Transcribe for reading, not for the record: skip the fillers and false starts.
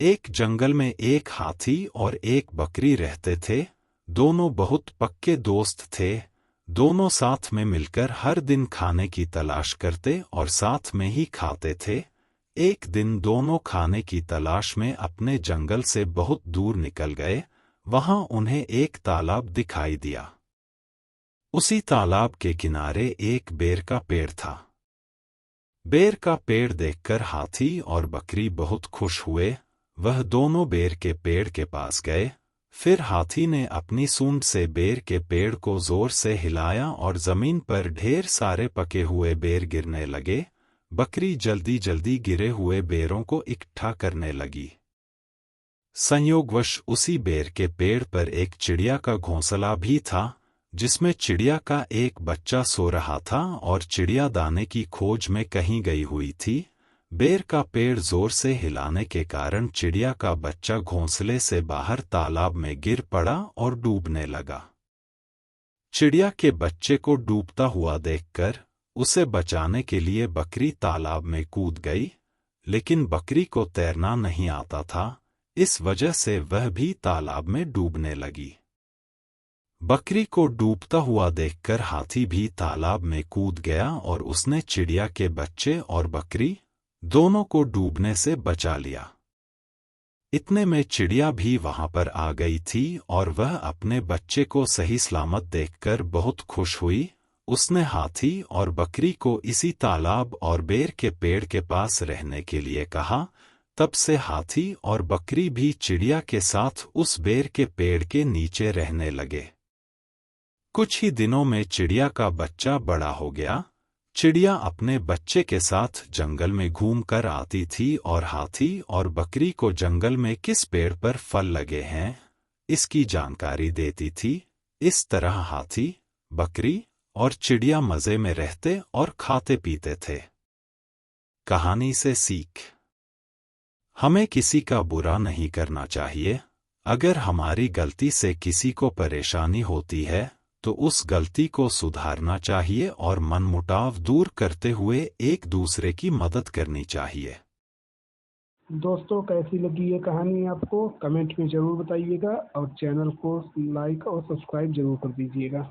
एक जंगल में एक हाथी और एक बकरी रहते थे। दोनों बहुत पक्के दोस्त थे। दोनों साथ में मिलकर हर दिन खाने की तलाश करते और साथ में ही खाते थे। एक दिन दोनों खाने की तलाश में अपने जंगल से बहुत दूर निकल गए। वहां उन्हें एक तालाब दिखाई दिया। उसी तालाब के किनारे एक बेर का पेड़ था। बेर का पेड़ देखकर हाथी और बकरी बहुत खुश हुए। वह दोनों बेर के पेड़ के पास गए। फिर हाथी ने अपनी सूंड से बेर के पेड़ को जोर से हिलाया और जमीन पर ढेर सारे पके हुए बेर गिरने लगे। बकरी जल्दी जल्दी गिरे हुए बेरों को इकट्ठा करने लगी। संयोगवश उसी बेर के पेड़ पर एक चिड़िया का घोंसला भी था, जिसमें चिड़िया का एक बच्चा सो रहा था और चिड़िया दाने की खोज में कहीं गई हुई थी। बेर का पेड़ जोर से हिलाने के कारण चिड़िया का बच्चा घोंसले से बाहर तालाब में गिर पड़ा और डूबने लगा। चिड़िया के बच्चे को डूबता हुआ देखकर उसे बचाने के लिए बकरी तालाब में कूद गई, लेकिन बकरी को तैरना नहीं आता था। इस वजह से वह भी तालाब में डूबने लगी। बकरी को डूबता हुआ देखकर हाथी भी तालाब में कूद गया और उसने चिड़िया के बच्चे और बकरी दोनों को डूबने से बचा लिया। इतने में चिड़िया भी वहां पर आ गई थी और वह अपने बच्चे को सही सलामत देखकर बहुत खुश हुई। उसने हाथी और बकरी को इसी तालाब और बेर के पेड़ के पास रहने के लिए कहा। तब से हाथी और बकरी भी चिड़िया के साथ उस बेर के पेड़ के नीचे रहने लगे। कुछ ही दिनों में चिड़िया का बच्चा बड़ा हो गया। चिड़िया अपने बच्चे के साथ जंगल में घूम कर आती थी और हाथी और बकरी को जंगल में किस पेड़ पर फल लगे हैं इसकी जानकारी देती थी। इस तरह हाथी, बकरी और चिड़िया मजे में रहते और खाते पीते थे। कहानी से सीख: हमें किसी का बुरा नहीं करना चाहिए। अगर हमारी गलती से किसी को परेशानी होती है तो उस गलती को सुधारना चाहिए और मनमुटाव दूर करते हुए एक दूसरे की मदद करनी चाहिए। दोस्तों, कैसी लगी ये कहानी आपको कमेंट में ज़रूर बताइएगा और चैनल को लाइक और सब्सक्राइब ज़रूर कर दीजिएगा।